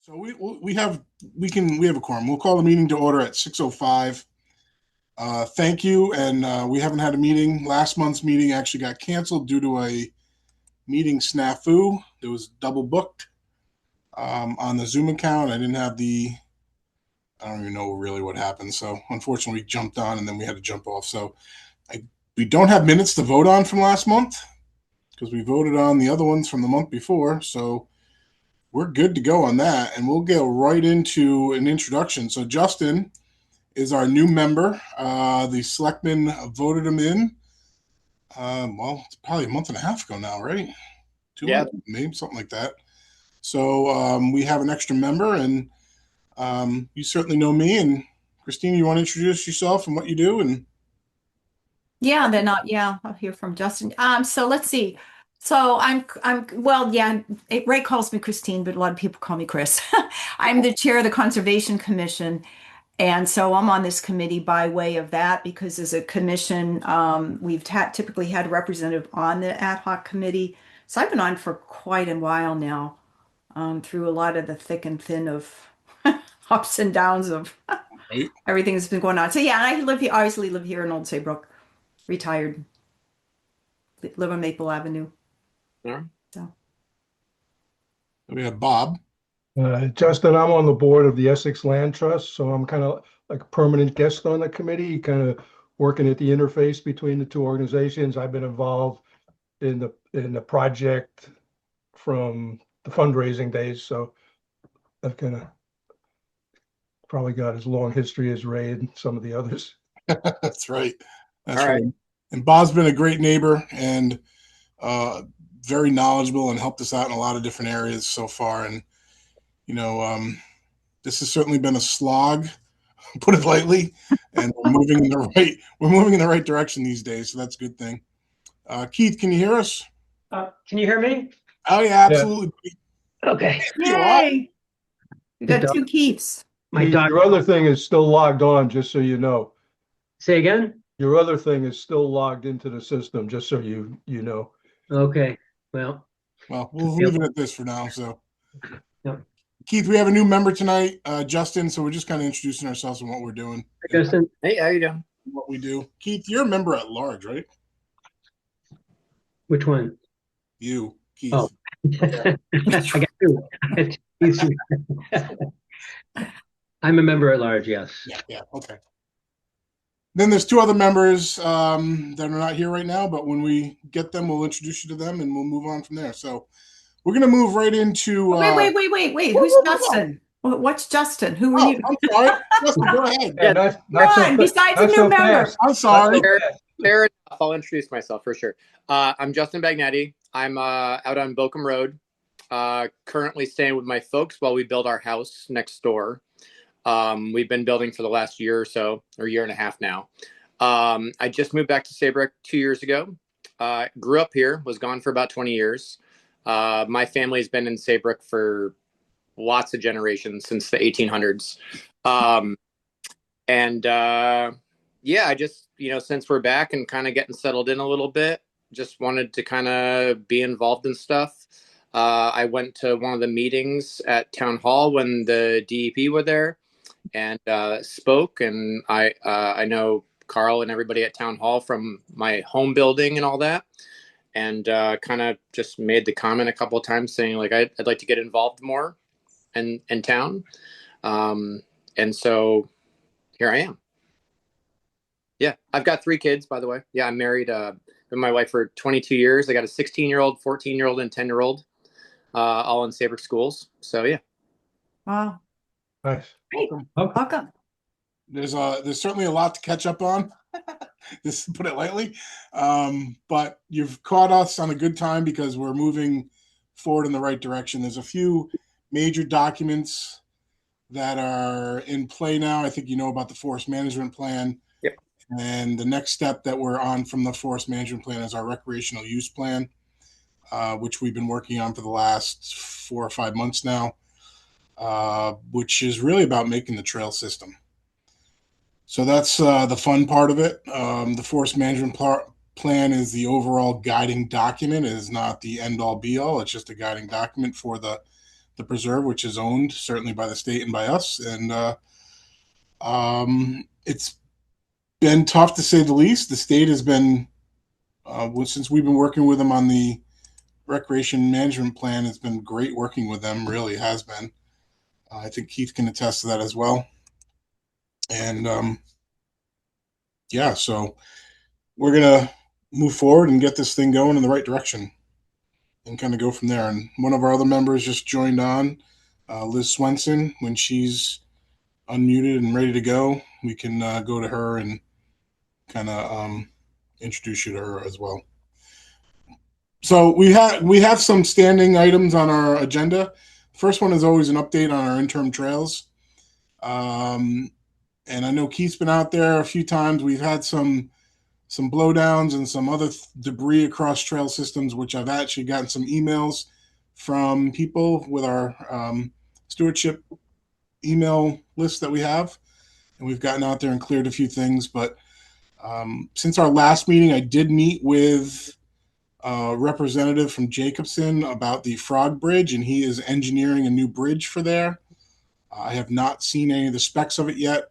So we have a quorum. We'll call the meeting to order at 6:05. Thank you, and we haven't had a meeting. Last month's meeting actually got canceled due to a meeting snafu. It was double booked on the Zoom account. I don't even know really what happened. So unfortunately, we jumped on and then we had to jump off. So we don't have minutes to vote on from last month because we voted on the other ones from the month before. So we're good to go on that, and we'll go right into an introduction. So Justin is our new member. The selectmen voted him in. It's probably a month and a half ago now, right? 200, yeah, maybe something like that. So we have an extra member, and you certainly know me. And Christina, you want to introduce yourself and what you do? And I'll hear from Justin. So let's see. So Ray calls me Christine, but a lot of people call me Chris. I'm the chair of the Conservation Commission. And so I'm on this committee by way of that because as a commission, we've typically had a representative on the ad hoc committee. So I've been on for quite a while now, through a lot of the thick and thin of ups and downs of everything that's been going on. So yeah, I obviously live here in Old Saybrook, retired, live on Maple Avenue. Yeah. So we have Bob. Justin, I'm on the board of the Essex Land Trust, so I'm kind of like a permanent guest on the committee, kind of working at the interface between the two organizations. I've been involved in the project from the fundraising days, so I've kind of probably got as long history as Ray and some of the others. That's right. That's right. And Bob's been a great neighbor and very knowledgeable and helped us out in a lot of different areas so far. And this has certainly been a slog, put it lightly, and we're moving in the right direction these days. So that's a good thing. Keith, can you hear us? Can you hear me? Oh yeah, absolutely. Yeah. Okay. Yay! We got two Keiths. Your other thing is still logged on, just so you know. Say again? Your other thing is still logged into the system, just so you know. Okay. Well, we'll leave it at this for now. So. Yep. Keith, we have a new member tonight, Justin, so we're just kind of introducing ourselves and what we're doing. Hey, Justin. Hey, how you doing? What we do. Keith, you're a member at large, right? Which one? You, Keith. Oh. I got two. I'm a member at large, yes. Yeah, okay. Then there's two other members that are not here right now, but when we get them, we'll introduce you to them and we'll move on from there. So we're going to move right into... Wait. Who's Justin? What's Justin? Who are you? I'm sorry. Justin, go ahead. Yeah, besides a new member. I'm sorry. Fair enough. I'll introduce myself for sure. I'm Justin Bagnetti. I'm out on Bochum Road, currently staying with my folks while we build our house next door. We've been building for the last year or so, or year and a half now. I just moved back to Saybrook 2 years ago. Grew up here, was gone for about 20 years. My family's been in Saybrook for lots of generations since the 1800s. I just, since we're back and kind of getting settled in a little bit, just wanted to kind of be involved in stuff. I went to one of the meetings at Town Hall when the DEP were there and spoke. And I know Carl and everybody at Town Hall from my home building and all that. And kind of just made the comment a couple of times saying, like, I'd like to get involved more in town. And so here I am. Yeah, I've got 3 kids, by the way. Yeah, I'm married. Been with my wife for 22 years. I got a 16-year-old, 14-year-old, and 10-year-old, all in Saybrook schools. So, yeah. Wow. Nice. Great. Welcome. There's certainly a lot to catch up on. Just put it lightly. But you've caught us on a good time because we're moving forward in the right direction. There's a few major documents that are in play now. I think you know about the forest management plan. Yep. And the next step that we're on from the forest management plan is our recreational use plan, which we've been working on for the last 4 or 5 months now, which is really about making the trail system. So that's the fun part of it. The forest management plan is the overall guiding document. It is not the end-all be-all. It's just a guiding document for the the preserve, which is owned certainly by the state and by us. And it's been tough to say the least. The state has been, since we've been working with them on the recreation management plan, it's been great working with them, really has been. I think Keith can attest to that as well. And yeah, so we're going to move forward and get this thing going in the right direction and kind of go from there. And one of our other members just joined on, Liz Swenson. When she's unmuted and ready to go, we can go to her and kind of introduce you to her as well. So we have some standing items on our agenda. First one is always an update on our interim trails. And I know Keith's been out there a few times. We've had some blowdowns and some other debris across trail systems, which I've actually gotten some emails from people with our stewardship email list that we have. And we've gotten out there and cleared a few things. But since our last meeting, I did meet with a representative from Jacobson about the Frog Bridge, and he is engineering a new bridge for there. I have not seen any of the specs of it yet.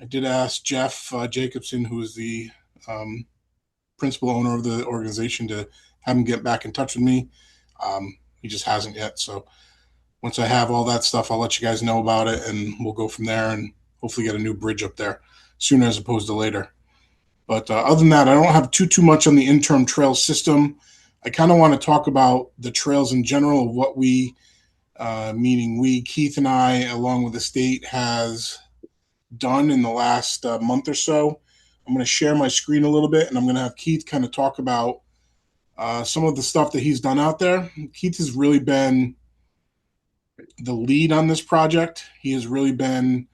I did ask Jeff Jacobson, who is the principal owner of the organization, to have him get back in touch with me. He just hasn't yet. So once I have all that stuff, I'll let you guys know about it, and we'll go from there and hopefully get a new bridge up there sooner as opposed to later. But other than that, I don't have too much on the interim trail system. I kind of want to talk about the trails in general, of what we, meaning we, Keith and I, along with the state, has done in the last month or so. I'm going to share my screen a little bit, and I'm going to have Keith kind of talk about some of the stuff that he's done out there. Keith has really been the lead on this project. He has really been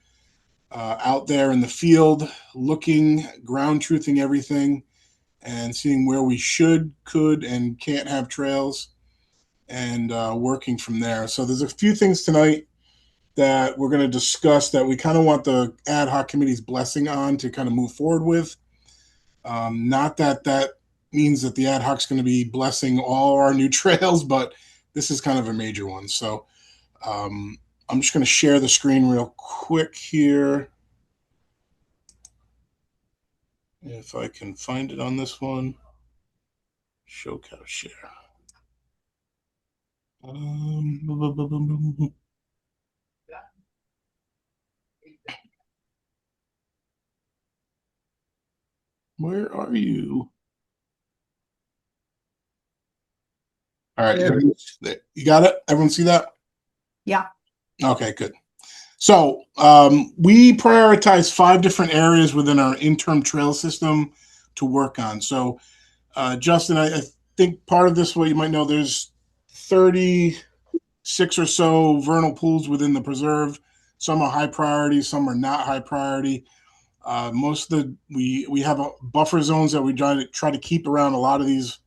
out there in the field, looking, ground truthing everything, and seeing where we should, could, and can't have trails, and working from there. So there's a few things tonight that we're going to discuss that we kind of want the ad hoc committee's blessing on to kind of move forward with. Not that means that the ad hoc's going to be blessing all our new trails, but this is kind of a major one. So I'm just going to share the screen real quick here. If I can find it on this one. Show how to share. Where are you? All right, you got it? Everyone see that? Yeah. Okay, good. So we prioritize 5 different areas within our interim trail system to work on. So Justin, I think part of this, what you might know, there's 36 or so vernal pools within the preserve. Some are high priority, some are not high priority. Most of the we have buffer zones that we try to keep around a lot of these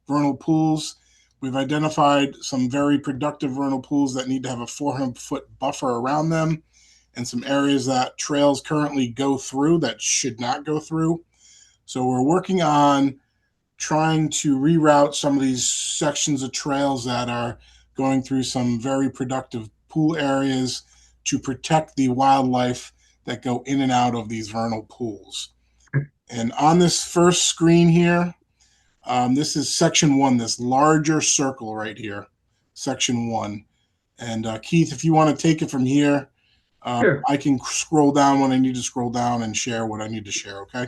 vernal pools. We've identified some very productive vernal pools that need to have a 400-foot buffer around them, and some areas that trails currently go through that should not go through. So we're working on trying to reroute some of these sections of trails that are going through some very productive pool areas to protect the wildlife that go in and out of these vernal pools. And on this first screen here, this is section 1, this larger circle right here, section 1. And Keith, if you want to take it from here, Sure. I can scroll down when I need to scroll down and share what I need to share, okay?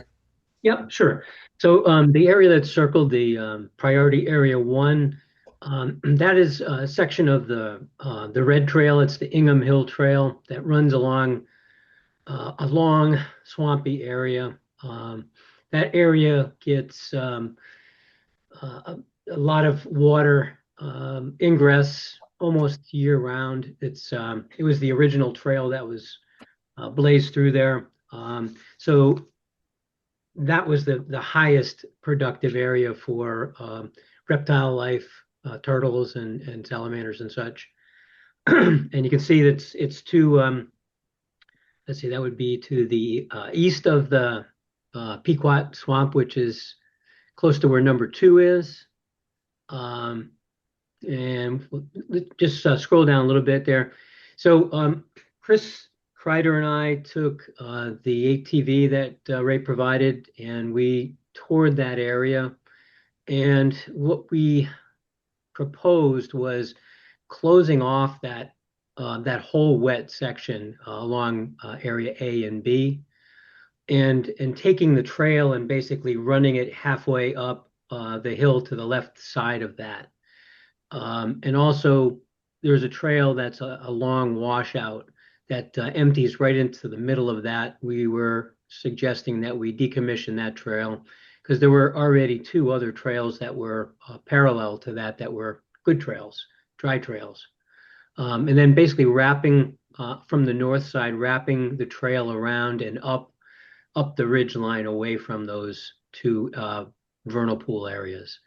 Yep, sure. So the area that's circled, the priority area 1, that is a section of the Red Trail. It's the Ingham Hill Trail that runs along a long swampy area. That area gets a lot of water ingress almost year round. It was the original trail that was blazed through there. So that was the highest productive area for reptile life, turtles and salamanders and such. And you can see that it's to, let's see, that would be to the east of the Pequot Swamp, which is close to where number 2 is. and just scroll down a little bit there. So Chris Kreider and I took the ATV that Ray provided, and we toured that area. And what we proposed was closing off that that whole wet section along area A and B, and taking the trail and basically running it halfway up the hill to the left side of that. And also, there's a trail that's a long washout that empties right into the middle of that. We were suggesting that we decommission that trail because there were already two other trails that were parallel to that that were good trails, dry trails. And then basically wrapping from the north side, wrapping the trail around and up the ridge line away from those two vernal pool areas.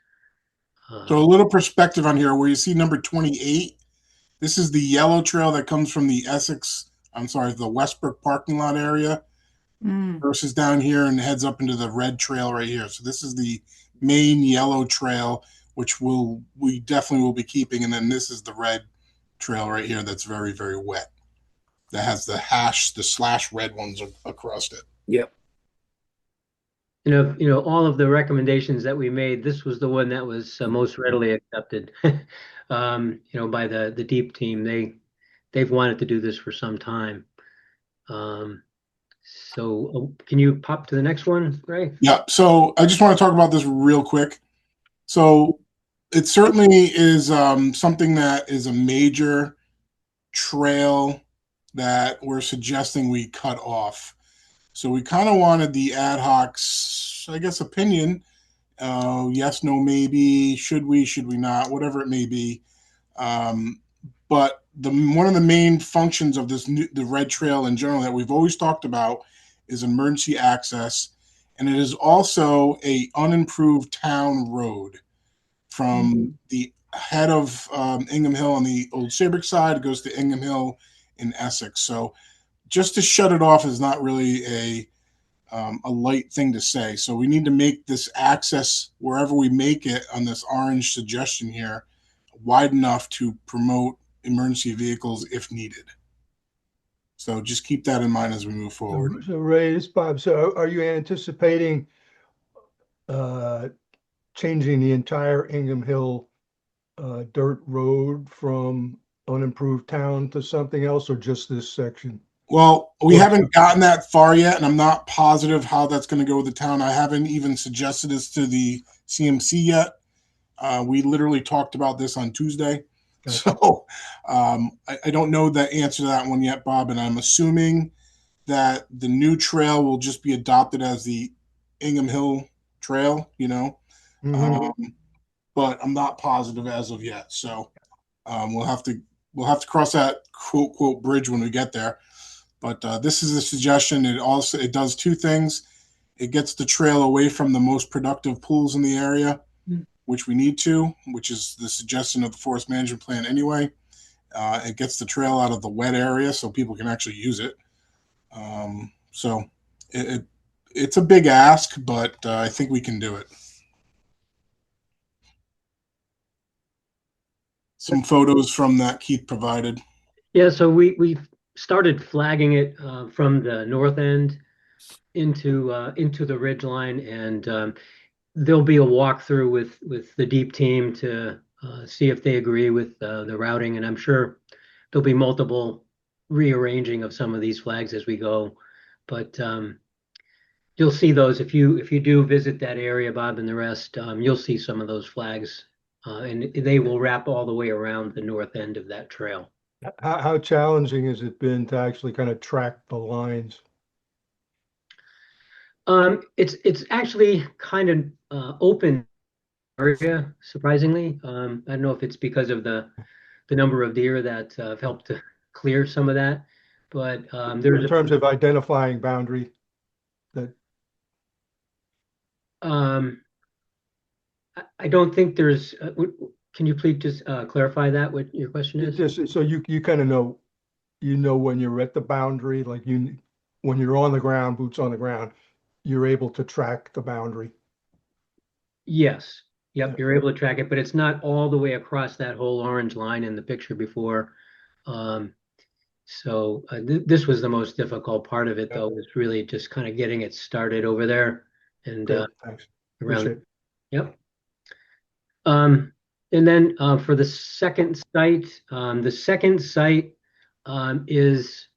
So a little perspective on here where you see number 28. This is the yellow trail that comes from the the Westbrook parking lot area versus down here and heads up into the red trail right here. So this is the main yellow trail, which we definitely will be keeping. And then this is the red trail right here that's very, very wet. That has the slash red ones across it. Yep. All of the recommendations that we made, this was the one that was most readily accepted. By the deep team. They've wanted to do this for some time. So can you pop to the next one, Ray? Yeah. So I just want to talk about this real quick. So it certainly is something that is a major trail that we're suggesting we cut off. So we kind of wanted the ad hoc's, I guess, opinion. Yes, no, maybe, should we not, whatever it may be. But one of the main functions of the red trail in general that we've always talked about is emergency access. And it is also a unimproved town road from the head of Ingham Hill on the old Saybrook side. It goes to Ingham Hill in Essex. So just to shut it off is not really a light thing to say. So we need to make this access wherever we make it on this orange suggestion here wide enough to promote emergency vehicles if needed. So just keep that in mind as we move forward. So Ray, this is Bob. So are you anticipating changing the entire Ingham Hill dirt road from unimproved town to something else, or just this section? Well, we haven't gotten that far yet, and I'm not positive how that's going to go with the town. I haven't even suggested this to the CMC yet. We literally talked about this on Tuesday. Gotcha. So I don't know the answer to that one yet, Bob, and I'm assuming that the new trail will just be adopted as the Ingham Hill Trail, but I'm not positive as of yet. So we'll have to cross that quote bridge when we get there. But this is a suggestion. It does two things. It gets the trail away from the most productive pools in the area, which we need to, which is the suggestion of the forest management plan anyway. It gets the trail out of the wet area so people can actually use it. So it's a big ask, but I think we can do it. Some photos from that Keith provided. Yeah, so we started flagging it from the north end into the ridge line, and there'll be a walkthrough with the deep team to see if they agree with the routing, and I'm sure there'll be multiple rearranging of some of these flags as we go. But you'll see those if you do visit that area, Bob, and the rest. You'll see some of those flags, and they will wrap all the way around the north end of that trail. How challenging has it been to actually kind of track the lines? It's actually kind of open area, surprisingly. I don't know if it's because of the number of deer that have helped to clear some of that, but there's in terms of identifying boundary. I don't think there's. Can you please just clarify that? What your question is? Just so you kind of know, when you're at the boundary, like when you're on the ground, boots on the ground, you're able to track the boundary. Yes. Yep, you're able to track it, but it's not all the way across that whole orange line in the picture before. This was the most difficult part of it, though, was really just kind of getting it started over there and Good, thanks. around. Appreciate it. Yep. And then for the second site is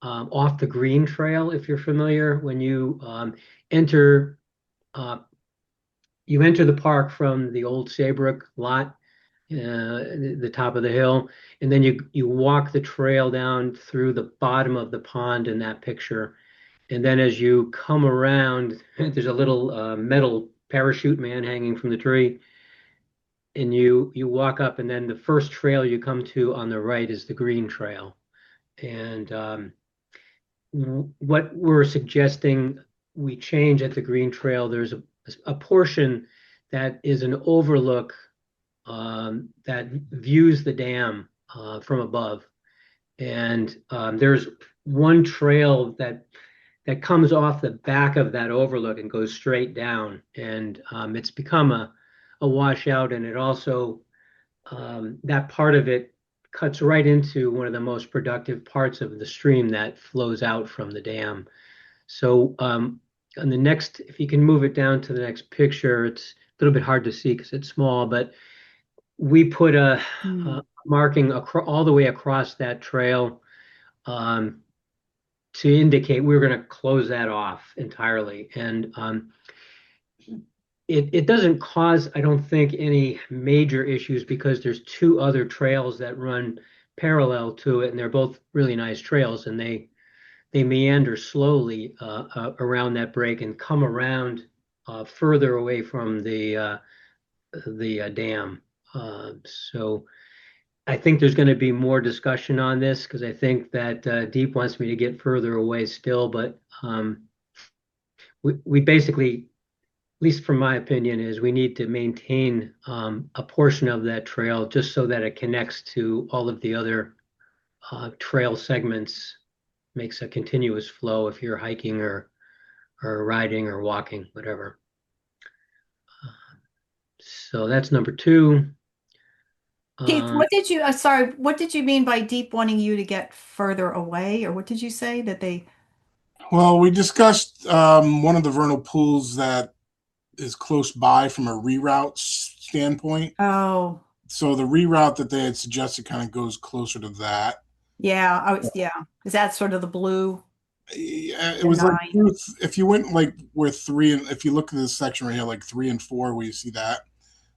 off the Green Trail. If you're familiar, when you enter the park from the old Saybrook lot, the top of the hill, and then you walk the trail down through the bottom of the pond in that picture. And then as you come around, there's a little metal parachute man hanging from the tree. And you walk up, and then the first trail you come to on the right is the Green Trail. And what we're suggesting we change at the Green Trail, there's a portion that is an overlook that views the dam from above. And there's one trail that comes off the back of that overlook and goes straight down. And it's become a washout, and it also, that part of it cuts right into one of the most productive parts of the stream that flows out from the dam. So on the next, if you can move it down to the next picture, it's a little bit hard to see because it's small, but we put a marking all the way across that trail to indicate we're going to close that off entirely. And it doesn't cause, I don't think, any major issues because there's two other trails that run parallel to it, and they're both really nice trails, and they meander slowly around that break and come around further away from the dam. So I think there's going to be more discussion on this because I think that Deep wants me to get further away still, but we basically, at least from my opinion, is we need to maintain a portion of that trail just so that it connects to all of the other trail segments, makes a continuous flow if you're hiking or riding or walking, whatever. So that's number 2. Keith, what did you mean by Deep wanting you to get further away, or what did you say that they? Well, we discussed one of the vernal pools that is close by from a reroute standpoint. Oh, So the reroute that they had suggested kind of goes closer to that. yeah. Oh, yeah. Is that sort of the blue? Yeah, it The was like 9. if you went like where 3 and if you look at this section right here, like 3 and 4, where you see that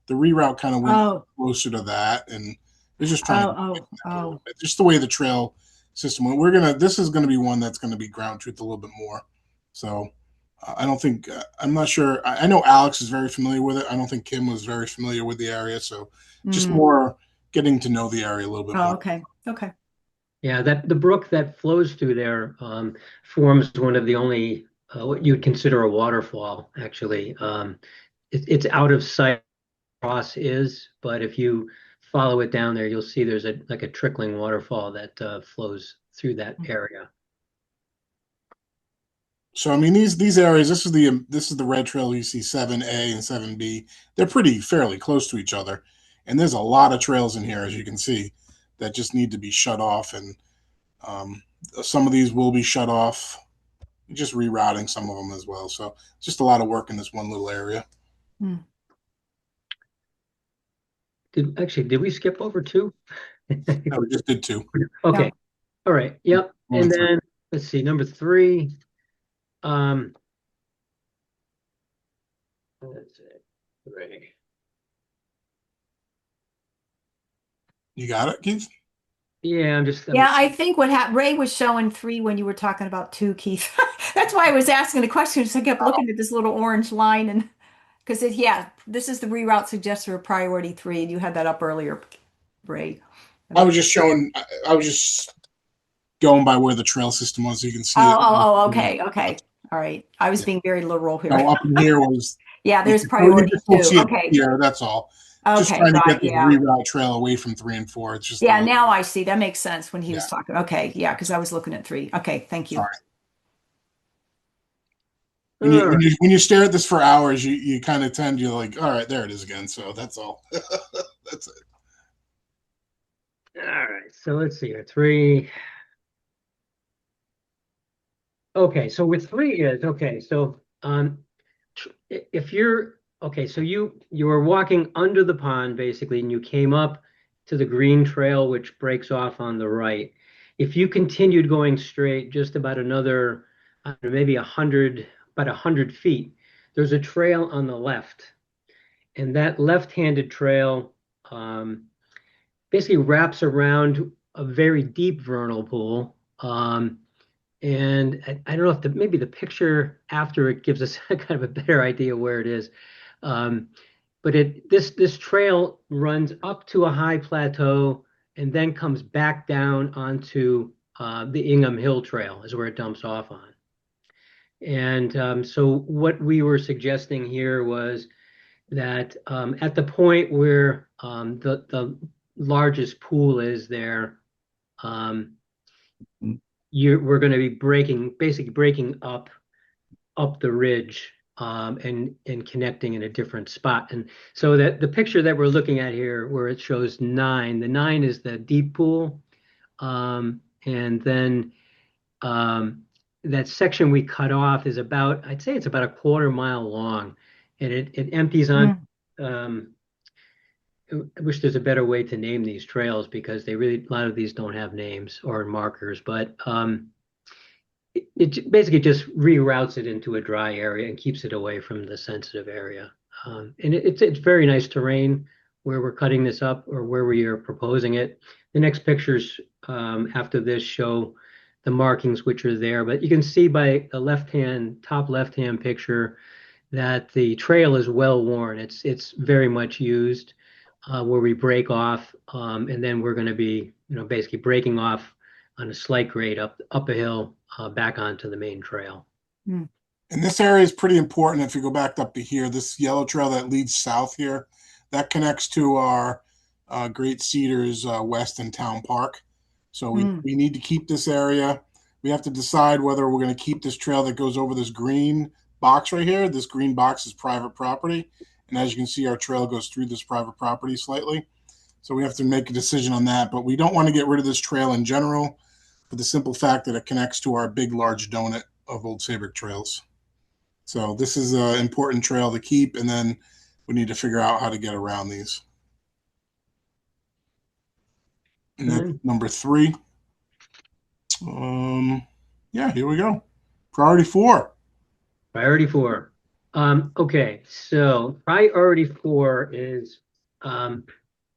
the reroute kind of went Oh, closer to that, and it's just trying to oh. just the way the trail system went. This is gonna be one that's gonna be ground truth a little bit more. So I don't think I'm not sure. I know Alex is very familiar with it. I don't think Kim was very familiar with the area, so just more getting to know the area a little bit more. Okay. Okay. Yeah, that the brook that flows through there forms one of the only what you'd consider a waterfall. Actually, it's out of sight. Cross is, but if you follow it down there, you'll see there's a trickling waterfall that flows through that area. So I mean these areas. This is the red trail. You see 7A and 7B. They're fairly close to each other, and there's a lot of trails in here, as you can see, that just need to be shut off. And some of these will be shut off. Just rerouting some of them as well. So it's just a lot of work in this one little area. Did we skip over 2? No, we just did 2. Okay. Yeah. All right. Yep. Only And 3. then let's see, number 3. That's it. 3. You got it, Keith? Yeah, I'm just. Yeah, I think what happened, Ray was showing 3 when you were talking about 2, Keith. That's why I was asking the question, because I kept looking at this little orange line, and because this is the reroute suggested for priority 3, and you had that up earlier, Ray. I was just going by where the trail system was, so you can see it. Okay. All right. I was being very literal here. No, up in here was Yeah, there's priority 2. Okay. Yeah, that's all. Just trying to get the reroute trail away from 3 and 4. It's just now I see. That makes sense when he was talking. Okay, yeah, because I was looking at 3. Okay, thank you. Sorry. when you All when right. you when you stare at this for hours, you kind of tend, you're like, all right, there it is again. So that's all. That's it. All right. So let's see here. Three. Okay. So with three is okay. So if you're okay, so you were walking under the pond basically, and you came up to the green trail, which breaks off on the right. If you continued going straight, just about another, I don't know, maybe about 100 feet, there's a trail on the left, and that left-handed trail basically wraps around a very deep vernal pool. And I don't know if maybe the picture after it gives us kind of a better idea where it is. Um, but this trail runs up to a high plateau and then comes back down onto the Ingham Hill Trail is where it dumps off on. And so what we were suggesting here was that at the point where the largest pool is there, um, we're going to be basically breaking up the ridge and connecting in a different spot. And so that the picture that we're looking at here, where it shows 9, the 9 is the deep pool, and then that section we cut off is about, I'd say it's about a quarter mile long, and it empties on. I wish there's a better way to name these trails because a lot of these don't have names or markers, but it basically just reroutes it into a dry area and keeps it away from the sensitive area. And it's very nice terrain where we're cutting this up or where we are proposing it. The next pictures after this show the markings which are there, but you can see by the top left-hand picture that the trail is well worn. It's very much used where we break off, and then we're going to be, basically breaking off on a slight grade up a hill back onto the main trail. And this area is pretty important. If you go back up to here, this yellow trail that leads south here, that connects to our Great Cedars West and Town Park. So we need to keep this area. We have to decide whether we're going to keep this trail that goes over this green box right here. This green box is private property. And as you can see, our trail goes through this private property slightly. So we have to make a decision on that. But we don't want to get rid of this trail in general for the simple fact that it connects to our big, large donut of Old Saybrook trails. So this is an important trail to keep, and then we need to figure out how to get around these. And that's number 3. Yeah, here we go. Priority 4. Priority 4. Okay, so priority 4 is a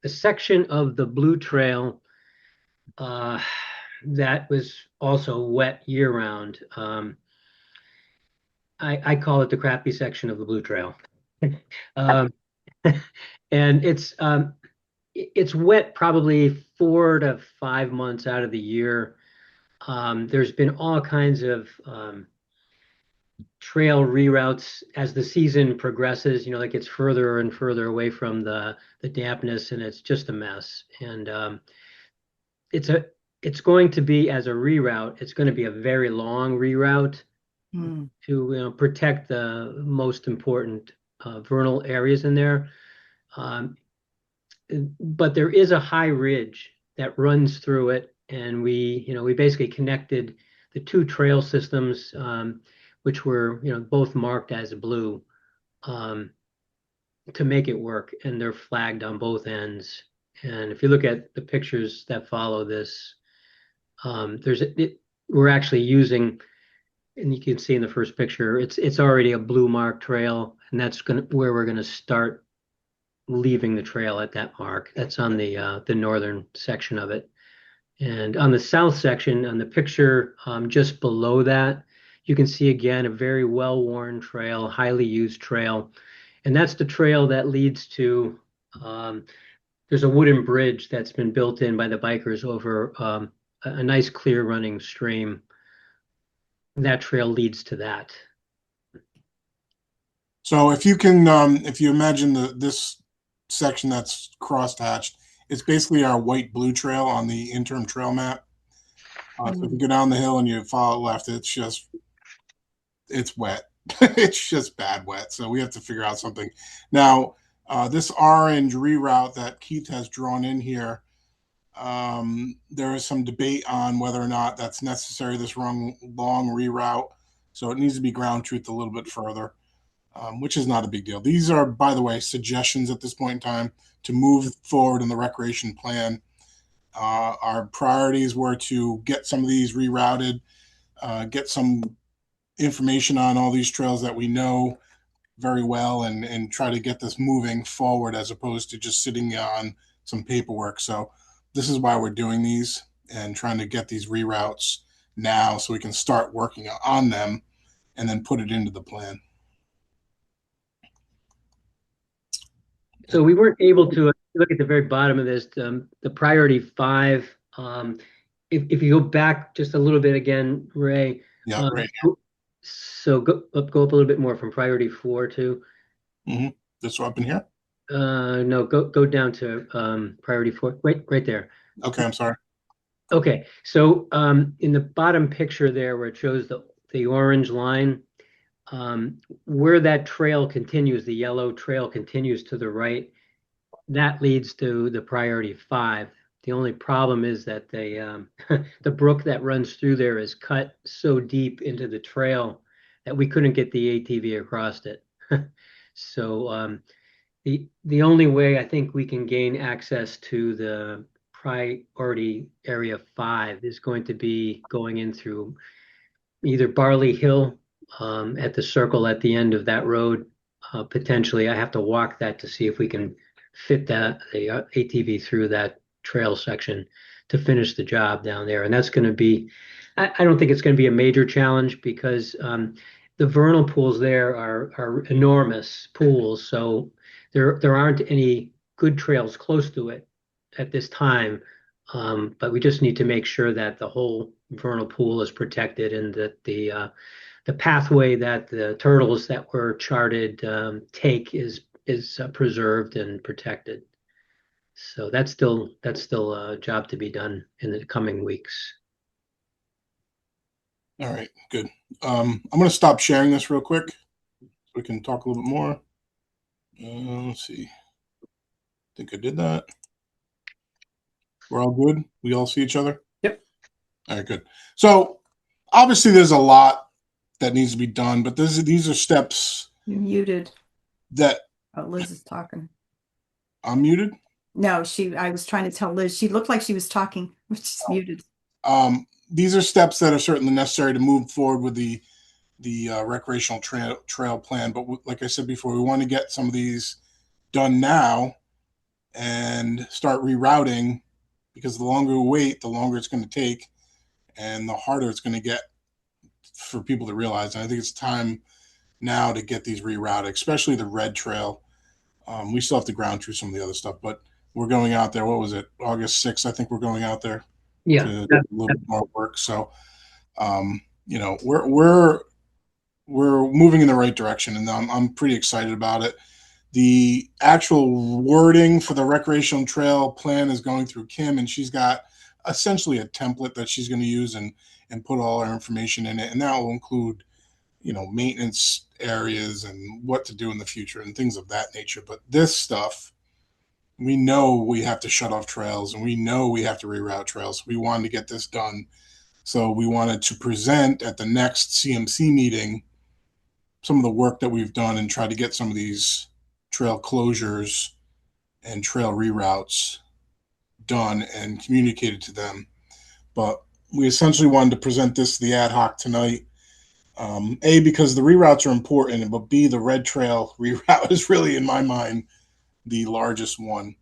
section of the Blue Trail that was also wet year-round. I call it the crappy section of the Blue Trail. And it's wet probably 4 to 5 months out of the year. There's been all kinds of trail reroutes as the season progresses. It gets further and further away from the dampness, and it's just a mess. And it's going to be, as a reroute, it's going to be a very long reroute to protect the most important vernal areas in there. But there is a high ridge that runs through it, and we basically connected the 2 trail systems, which were both marked as blue, to make it work, and they're flagged on both ends. And if you look at the pictures that follow this, we're actually using, and you can see in the first picture, it's already a blue mark trail, and that's where we're gonna start leaving the trail at that mark. That's on the northern section of it. And on the south section, on the picture just below that, you can see again a very well-worn trail, highly used trail. And that's the trail that leads to, there's a wooden bridge that's been built in by the bikers over a nice clear running stream. That trail leads to that. So if you can, if you imagine this section that's cross-hatched, it's basically our white-blue trail on the interim trail map. So if you go down the hill and you follow left, it's wet. It's just bad wet, so we have to figure out something. Now, this orange reroute that Keith has drawn in here, there is some debate on whether or not that's necessary, this long reroute. So it needs to be ground truth a little bit further, which is not a big deal. These are, by the way, suggestions at this point in time to move forward in the recreation plan. Our priorities were to get some of these rerouted, get some information on all these trails that we know very well, and try to get this moving forward as opposed to just sitting on some paperwork. So this is why we're doing these and trying to get these reroutes now so we can start working on them and then put it into the plan. So we weren't able to look at the very bottom of this, the priority 5. If you go back just a little bit again, Ray. Yeah, right. So go up a little bit more from priority 4 to. Mm-hmm. This up in here? No, go down to priority 4. Right there. Okay, I'm sorry. Okay, so in the bottom picture there where it shows the orange line, where that trail continues, the yellow trail continues to the right, that leads to the priority 5. The only problem is that the brook that runs through there is cut so deep into the trail that we couldn't get the ATV across it. So the only way I think we can gain access to the priority area 5 is going to be going in through either Barley Hill at the circle at the end of that road. Potentially, I have to walk that to see if we can fit the ATV through that trail section to finish the job down there. And that's going to be, I don't think it's going to be a major challenge because the vernal pools there are enormous pools. So there aren't any good trails close to it at this time. But we just need to make sure that the whole vernal pool is protected and that the pathway that the turtles that were charted take is preserved and protected. So that's still a job to be done in the coming weeks. All right, good. I'm going to stop sharing this real quick so we can talk a little bit more. Let's see. I think I did that. We're all good? We all see each other? Yep. All right, good. So obviously there's a lot that needs to be done, but these are steps. You're muted. That. Oh, Liz is talking. I'm muted? No, I was trying to tell Liz. She looked like she was talking, but she's muted. These are steps that are certainly necessary to move forward with the recreational trail plan. But like I said before, we want to get some of these done now and start rerouting, because the longer we wait, the longer it's going to take and the harder it's going to get for people to realize. And I think it's time now to get these rerouted, especially the red trail. We still have to ground through some of the other stuff, but we're going out there. What was it? August 6th, I think we're going out there. Yeah. To do a little bit more work. So, we're moving in the right direction, and I'm pretty excited about it. The actual wording for the recreational trail plan is going through Kim, and she's got essentially a template that she's going to use and put all our information in it, and that will include, maintenance areas and what to do in the future and things of that nature. But this stuff, we know we have to shut off trails and we know we have to reroute trails. We wanted to get this done. So we wanted to present at the next CMC meeting some of the work that we've done and try to get some of these trail closures and trail reroutes done and communicated to them. But we essentially wanted to present this to the ad hoc tonight. A, because the reroutes are important, but B, the red trail reroute is really, in my mind, the largest one.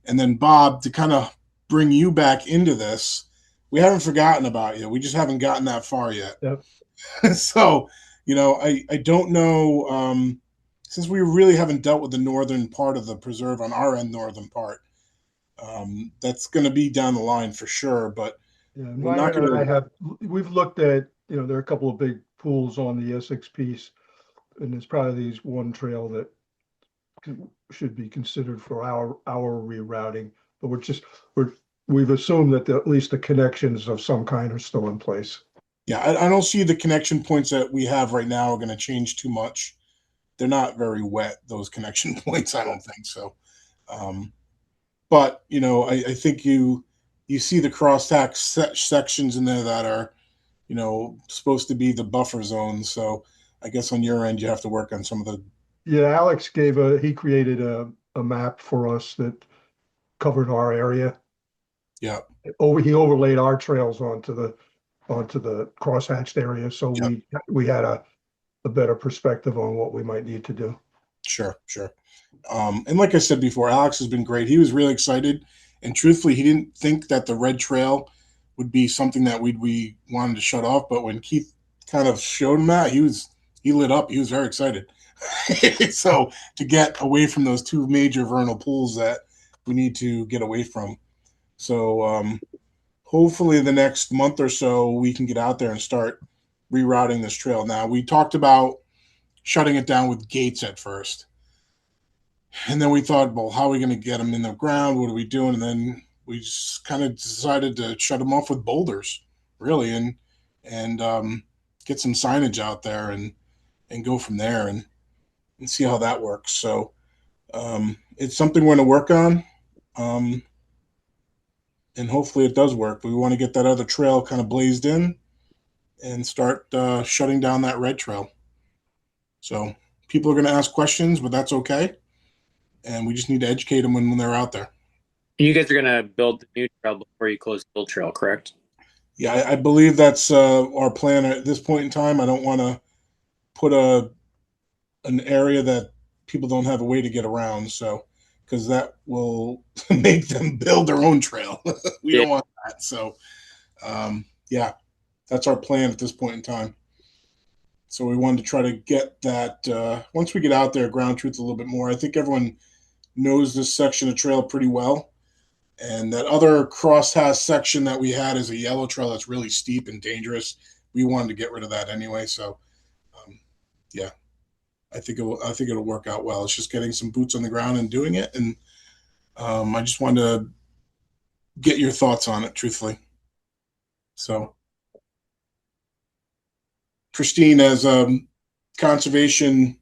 And then Bob, to kind of bring you back into this, we haven't forgotten about you. We just haven't gotten that far yet. Yep. So, I don't know, since we really haven't dealt with the northern part of the preserve on our end, northern part, that's going to be down the line for sure. But Yeah, we're not going to. We've looked at, there are a couple of big pools on the Essex piece, and there's probably these one trail that should be considered for our rerouting, but we've assumed that at least the connections of some kind are still in place. Yeah, I don't see the connection points that we have right now are going to change too much. They're not very wet, those connection points. I don't think so. Um, but I think you see the crosstalk sections in there that are supposed to be the buffer zones. So I guess on your end you have to work on some of the. Yeah, Alex he created a map for us that covered our area. Yeah, He overlaid our trails onto the crosshatched area, so yeah, we had a better perspective on what we might need to do. sure. And like I said before, Alex has been great. He was really excited, and truthfully, he didn't think that the red trail would be something that we wanted to shut off. But when Keith kind of showed him that, he lit up. He was very excited. So to get away from those two major vernal pools that we need to get away from. So hopefully the next month or so we can get out there and start rerouting this trail. Now we talked about shutting it down with gates at first. And then we thought, well, how are we going to get them in the ground? What are we doing? And then we just kind of decided to shut them off with boulders, really, and get some signage out there and go from there and see how that works. So it's something we're going to work on, um, and hopefully it does work. We want to get that other trail kind of blazed in and start shutting down that red trail. So people are going to ask questions, but that's okay. And we just need to educate them when they're out there. You guys are gonna build the new trail before you close the old trail, correct? Yeah, I believe that's our plan at this point in time. I don't want to put an area that people don't have a way to get around, so because that will make them build their own trail. We Yeah. don't want that. So, yeah, that's our plan at this point in time. So we wanted to try to get that once we get out there, ground truth a little bit more. I think everyone knows this section of trail pretty well. And that other crosshatch section that we had is a yellow trail that's really steep and dangerous. We wanted to get rid of that anyway. So, yeah, I think it'll work out well. It's just getting some boots on the ground and doing it. And I just wanted to get your thoughts on it, truthfully. So, Christine, as conservation,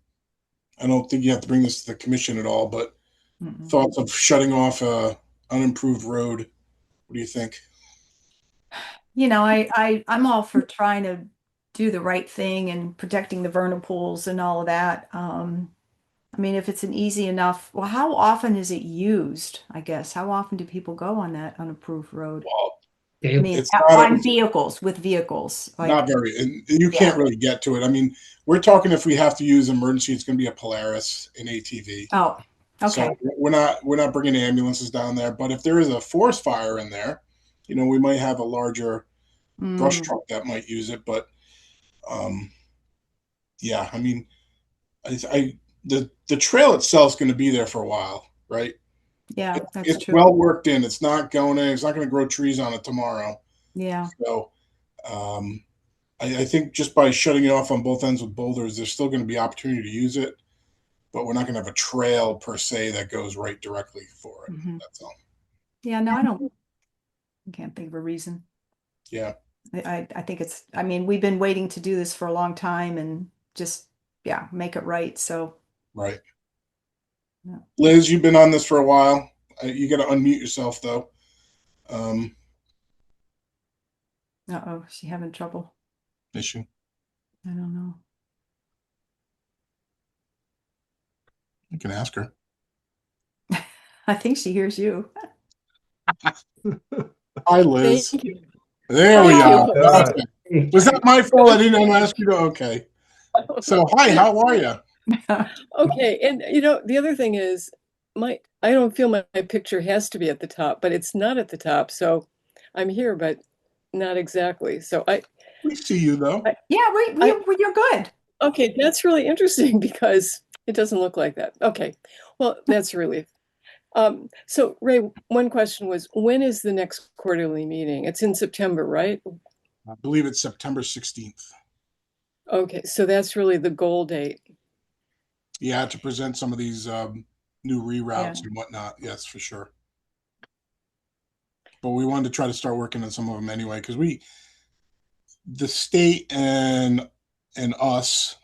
I don't think you have to bring this to the commission at all, but thoughts of shutting off a unimproved road. What do you think? I'm all for trying to do the right thing and protecting the vernal pools and all of that. I mean, if it's an easy enough, well, how often is it used? I guess. How often do people go on that unapproved road? Well, I mean, it's not on vehicles, with vehicles, not like, very, and you yeah. can't really get to it. I mean, we're talking if we have to use emergency, it's going to be a Polaris, an ATV. Oh, So okay. we're not bringing ambulances down there. But if there is a forest fire in there, we might have a larger brush Mm, truck that might use it. But um, yeah, I mean, the trail itself is going to be there for a while, right? yeah, that's It's true. well worked in. It's not going in. It's not going to grow trees on it tomorrow. Yeah. So um, I think just by shutting it off on both ends with boulders, there's still going to be opportunity to use it, but we're not going to have a trail per se that goes right directly for it. Mhm. That's all. Yeah, no, I can't think of a reason. Yeah, I think I mean, we've been waiting to do this for a long time and just, yeah, make it right. So, right. yeah. Liz, you've been on this for a while. You got to unmute yourself though. Um, Uh-oh, is she having trouble? issue. I don't know. You can ask her. I think she hears you. Hi, Liz. Thank you. There we Thank are. you. God. Okay. Was that my fault? I didn't ask you to. Okay. So, hi, how are you? Okay, and the other thing is I don't feel my picture has to be at the top, but it's not at the top. So I'm here, but not exactly. So We see you though. Yeah, you're good. okay, that's really interesting because it doesn't look like that. Okay. Well, that's a relief. So Ray, one question was, when is the next quarterly meeting? It's in September, right? I believe it's September 16th. Okay, so that's really the goal date. Yeah, to present some of these new reroutes Yeah. and whatnot. Yes, for sure. But we wanted to try to start working on some of them anyway because the state and us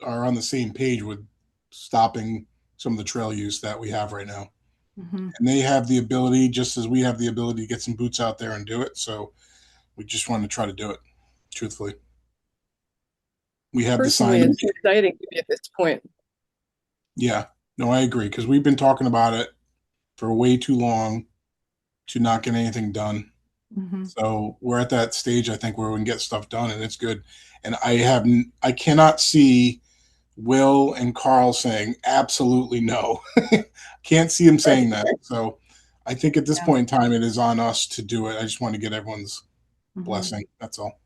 are on the same page with stopping some of the trail use that we have right now. Mhm. And they have the ability, just as we have the ability, to get some boots out there and do it. So we just wanted to try to do it, truthfully. We have the Personally, sign. it's exciting to me at this point. Yeah, no, I agree, because we've been talking about it for way too long to not get anything done. Mhm. So we're at that stage, I think, where we can get stuff done, and it's good. And I cannot see Will and Carl saying absolutely no. Can't see him saying that. So I think at this Yeah. point in time, it is on us to do it. I just want to get everyone's Mhm. blessing. That's all.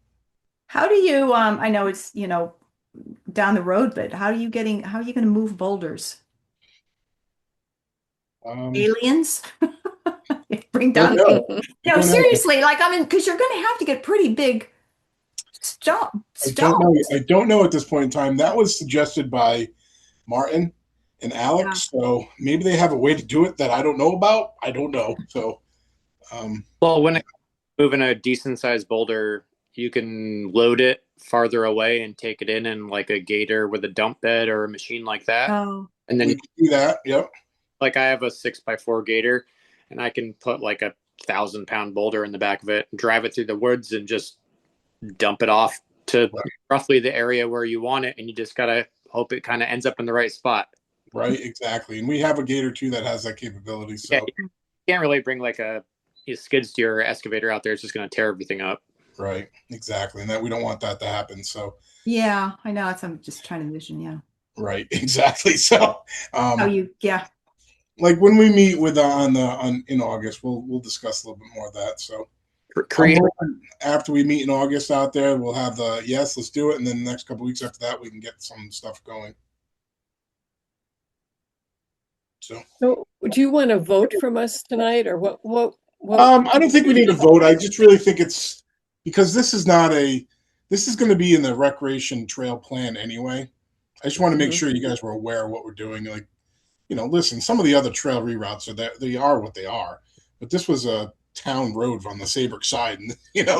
How do you, I know it's, down the road, but how are you going to move boulders? Um, Aliens? Bring don't down, know. I don't know. seriously, like, I mean, because you're going to have to get pretty big stone. I don't know. I don't know at this point in time. That was suggested by Martin and Yeah. Alex. So maybe they have a way to do it that I don't know about. I don't know. So, Well, when it moving a decent sized boulder, you can load it farther away and take it in like a gator with a dump bed or a machine like that. Oh, And then we can do that. Yep. like I have a 6x4 gator and I can put like a 1,000-pound boulder in the back of it and drive it through the woods and just dump it off to roughly the area where you want it. And you just got to hope it kind of ends up in the right spot. Right. Exactly. And we have a gator too that has that capability. So, Yeah, you can't really bring like a skid steer or excavator out there. It's just going to tear everything up. right. Exactly. And that we don't want that to happen. So, yeah, I know. I'm just trying to envision. Yeah. right. Exactly. So, Yeah. like when we meet with in August, we'll discuss a little bit more of that. So, Create after we meet in August out there, we'll have the yes, let's do it, and then the next couple of weeks after that, we can get some stuff going. So, do you want to vote from us tonight, or what? I don't think we need a vote. I just really think it's because this is going to be in the recreation trail plan anyway. I just want to make sure you guys were aware of what we're doing. Like, listen, some of the other trail reroutes they are what they are, but this was a town road on the Saybrook side, and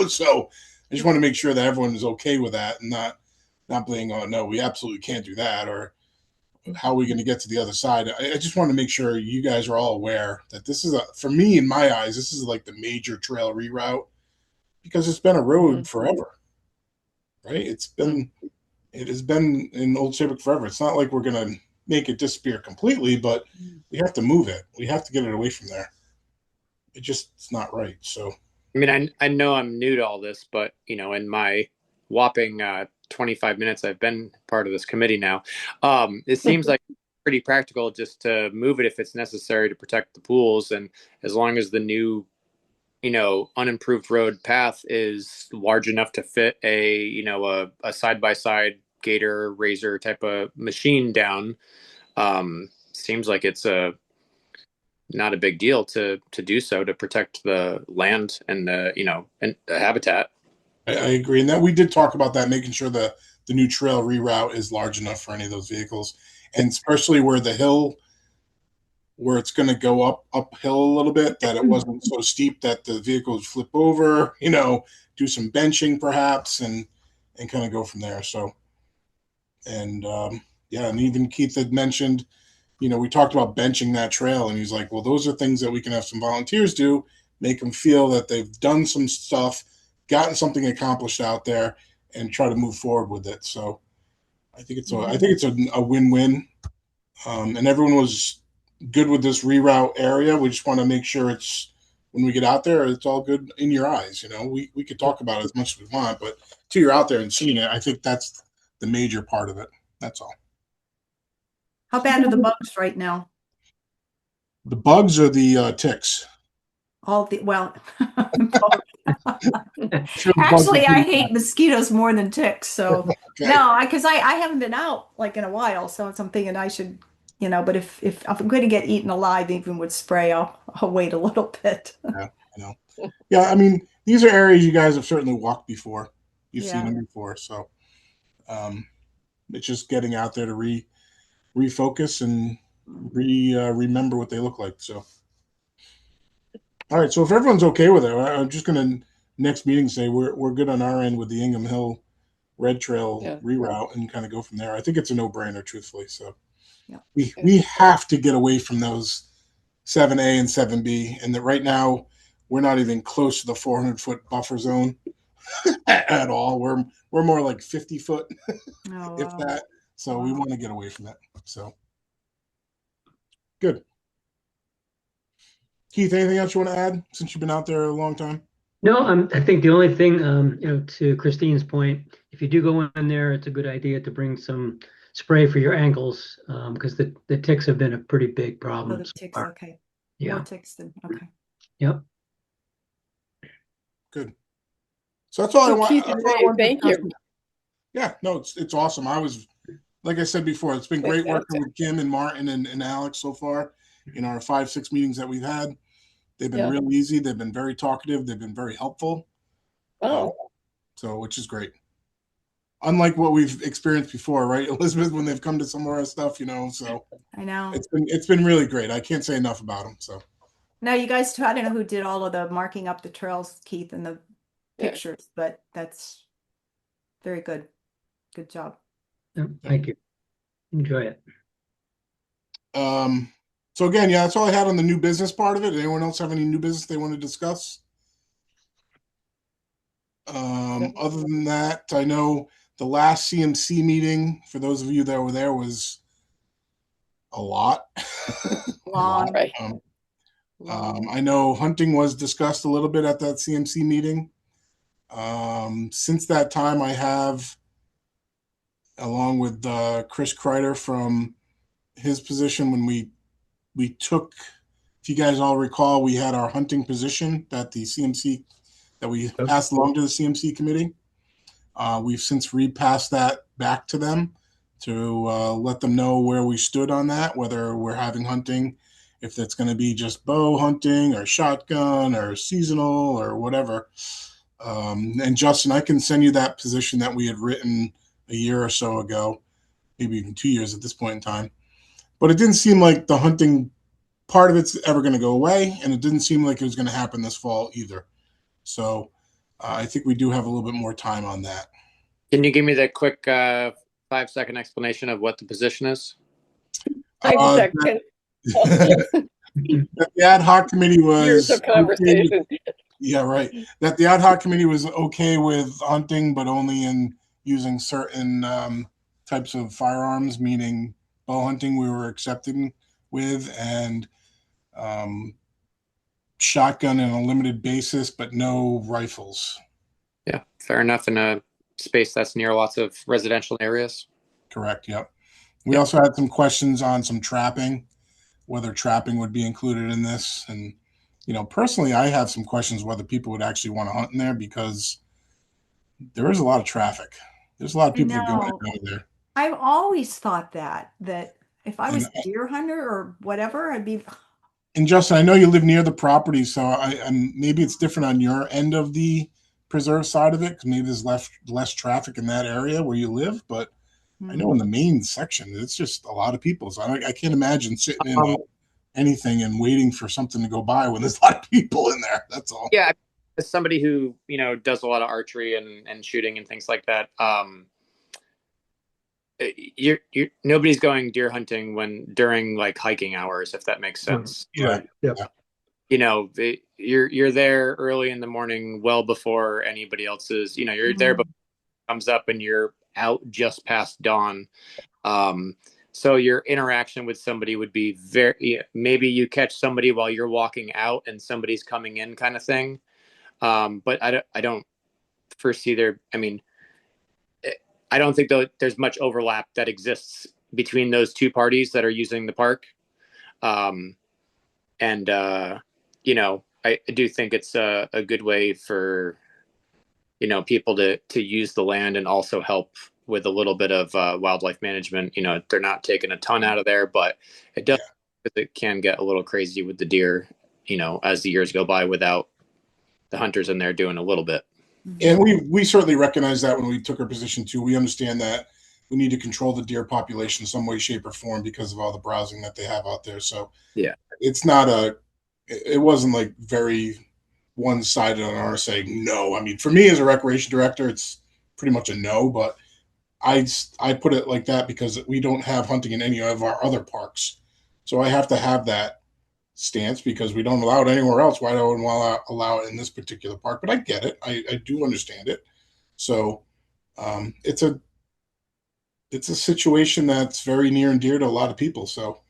so I just want to make sure that everyone is okay with that and not being, oh no, we absolutely can't do that, or how are we going to get to the other side. I just want to make sure you guys are all aware that this is for me, in my eyes, this is like the major trail reroute because it's been a road forever, right? It has been in Old Saybrook forever. It's not like we're going to make it disappear completely, but we have to move it. We have to get it away from there. It's not right. So, I mean, I know I'm new to all this, but in my whopping 25 minutes I've been part of this committee now, it seems like pretty practical just to move it if it's necessary to protect the pools, and as long as the new, unimproved road path is large enough to fit a side by side gator razor type of machine down, seems like it's not a big deal to do so to protect the land and the habitat. I agree. And that we did talk about that, making sure the new trail reroute is large enough for any of those vehicles, and especially where it's going to go uphill a little bit, that it wasn't so steep that the vehicles flip over, do some benching perhaps, and kind of go from there. So, and yeah, and even Keith had mentioned, we talked about benching that trail, and he's like, well, those are things that we can have some volunteers do, make them feel that they've done some stuff, gotten something accomplished out there, and try to move forward with it. So I think it's a win-win. And everyone was good with this reroute area. We just want to make sure when we get out there, it's all good in your eyes. We could talk about it as much as we want, but till you're out there and seeing it, I think that's the major part of it. That's all. How bad are the bugs right now? The bugs are the ticks. Well, Sure, the bugs actually, are I pretty hate mosquitoes more than ticks. So okay. no, because I haven't been out like in a while. So I'm thinking I should, but if I'm going to get eaten alive, even with spray, I'll wait a little bit. Yeah, I know. Yeah, I mean, these are areas you guys have certainly walked before. You've seen them before, so it's just getting out there to refocus and remember what they look like. So, all right. So if everyone's okay with it, I'm just going to next meeting say we're good on our end with the Ingham Hill Red Trail Yeah. reroute and kind of go from there. I think it's a no-brainer, truthfully. So Yeah. we have to get away from those 7A and 7B, and that right now we're not even close to the 400-foot buffer zone at all. We're more like 50 foot, Oh, if wow. that. So we Wow. want to get away from that. So good. Keith, anything else you want to add since you've been out there a long time? No, I think the only thing, to Christine's point, if you do go in there, it's a good idea to bring some spray for your ankles, because the ticks have been a pretty big Oh, problem the so ticks. far. Okay. Yeah. More ticks than, okay. Yep. Good. So that's all I So want. Keith That's and all I Ray, wanted to thank discuss. you. Yeah, no, it's awesome. I was, like I said before, it's been great working Fantastic. with Kim and Martin and Alex so far in our 5-6 meetings that we've had. They've been Yeah. real easy. They've been very talkative. They've been very helpful. Wow. So, which is great. Unlike what we've experienced before, right, Elizabeth, when they've come to some of our stuff, so I know. it's been really great. I can't say enough about them. So Now, you guys too, I don't know who did all of the marking up the trails, Keith, and the Yeah. pictures, but that's very good. Good job. Yep, thank you. Enjoy it. so again, yeah, that's all I had on the new business part of it. Anyone else have any new business they want to discuss? Other than that, I know the last CMC meeting, for those of you that were there, was a lot. Long. Right. I know hunting was discussed a little bit at that CMC meeting. Since that time, I have, along with Chris Kreider from his position, when we took, if you guys all recall, we had our hunting position that the CMC, that we passed along to the CMC committee. We've since repassed that back to them to let them know where we stood on that, whether we're having hunting, if that's going to be just bow hunting or shotgun or seasonal or whatever. And Justin, I can send you that position that we had written a year or so ago, maybe even 2 years at this point in time. But it didn't seem like the hunting part of it's ever going to go away, and it didn't seem like it was going to happen this fall either. So I think we do have a little bit more time on that. Can you give me the quick 5-second explanation of what the position is? 5 seconds. That the ad hoc committee Years was of conversation. yeah, right. That the ad hoc committee was okay with hunting, but only in using certain types of firearms, meaning bow hunting we were accepting with, and shotgun on a limited basis, but no rifles. Yeah, fair enough. In a space that's near lots of residential areas. Correct. Yep. We also had some questions on some trapping, whether trapping would be included in this. And, personally, I have some questions whether people would actually want to hunt in there, because there is a lot of traffic. There's a lot of people that go in there. I've always thought that if I was And- a deer hunter or whatever, I'd be. And Justin, I know you live near the property, so maybe it's different on your end of the preserve side of it, because maybe there's less traffic in that area where you live. But I know in the main section, it's just a lot of people. So I can't imagine sitting in anything and waiting for something to go by when there's a lot of people in there. That's all. Yeah, as somebody who does a lot of archery and shooting and things like that, you're nobody's going deer hunting during like hiking hours, if that makes sense. Right. Yeah. You're there early in the morning, well before anybody else is. You're there before it comes up, and you're out just past dawn. So your interaction with somebody would be maybe you catch somebody while you're walking out and somebody's coming in, kind of thing. But I don't foresee there. I mean, I don't think there's much overlap that exists between those two parties that are using the park. I do think it's a good way for people to use the land and also help with a little bit of wildlife management. They're not taking a ton out of there, but it can get a little crazy with the deer, as the years go by without the hunters in there doing a little bit. And we certainly recognize that when we took our position too. We understand that we need to control the deer population in some way, shape, or form because of all the browsing that they have out there. So yeah, it wasn't like very one-sided on our saying no. I mean, for me as a recreation director, it's pretty much a no, but I put it like that because we don't have hunting in any of our other parks. So I have to have that stance because we don't allow it anywhere else. Why do I allow it in this particular park? But I get it. I do understand it. So it's a situation that's very near and dear to a lot of people. So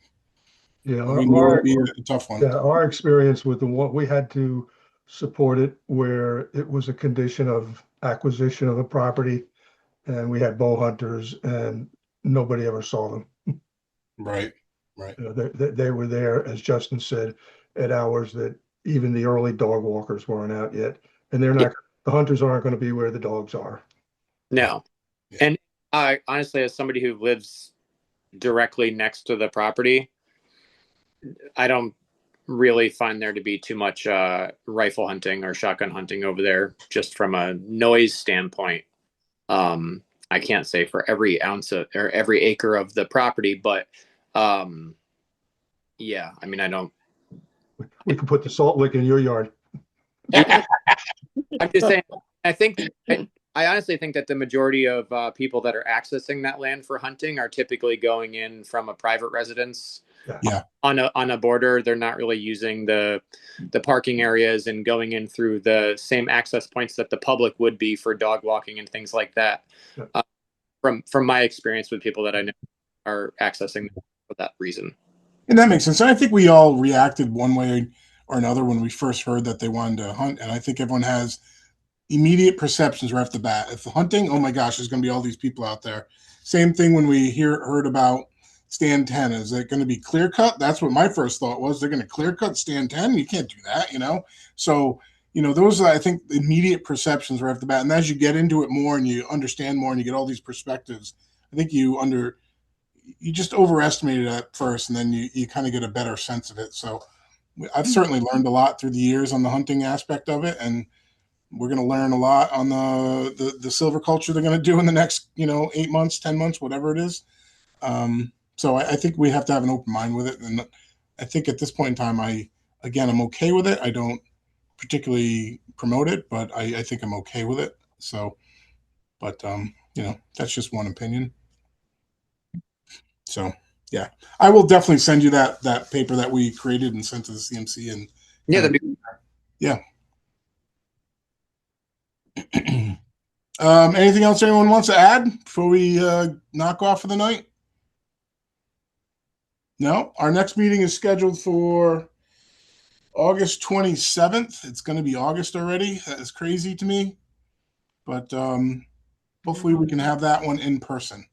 Yeah, we knew it would be a tough one. yeah, our experience with the one, we had to support it where it was a condition of acquisition of the property, and we had bow hunters and nobody ever saw them. Right. Right. You know, they were there, as Justin said, at hours that even the early dog walkers weren't out yet. And they're not, the hunters aren't going to be where the dogs are. No. Yeah. And I honestly, as somebody who lives directly next to the property, I don't really find there to be too much rifle hunting or shotgun hunting over there, just from a noise standpoint. I can't say for every ounce of, or every acre of the property, but yeah, I mean, I don't. We could put the salt lick in your yard. I'm just saying. I think I honestly think that the majority of people that are accessing that land for hunting are typically going in from a private residence. Yeah. On a border, they're not really using the parking areas and going in through the same access points that the public would be for dog walking and things like that. Yeah. From my experience with people that I know are accessing for that reason. And that makes sense. And I think we all reacted one way or another when we first heard that they wanted to hunt. And I think everyone has immediate perceptions right off the bat. If hunting, oh my gosh, there's going to be all these people out there. Same thing when we heard about stand 10. Is it going to be clear cut? That's what my first thought was. They're going to clear cut stand 10. You can't do that, you know? So, you know, those are, I think, immediate perceptions right off the bat. And as you get into it more and you understand more and you get all these perspectives, I think you just overestimate it at first, and then you kind of get a better sense of it. So I've certainly learned a lot through the years on the hunting aspect of it, and we're going to learn a lot on the silver culture they're going to do in the next 8 months, 10 months, whatever it is. So I think we have to have an open mind with it, and I think at this point in time, I'm okay with it. I don't particularly promote it, but I think I'm okay with it. So, but that's just one opinion. So yeah, I will definitely send you that paper that we created and sent to the CMC. And yeah, that'd be yeah. Anything else anyone wants to add before we knock off for the night? No, our next meeting is scheduled for August 27th. It's going to be August already. That is crazy to me, but hopefully we can have that one in person.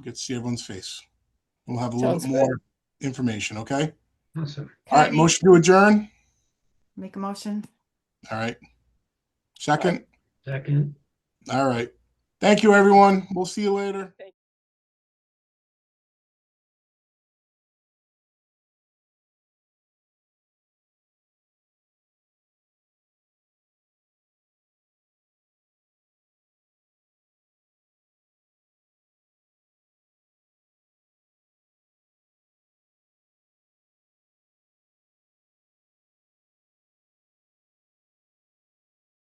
Get to see everyone's face. We'll have a little bit more information. Okay. Awesome. All right. Motion to adjourn. Make a motion. All right. Second. Second. All right. Thank you, everyone. We'll see you later. Thank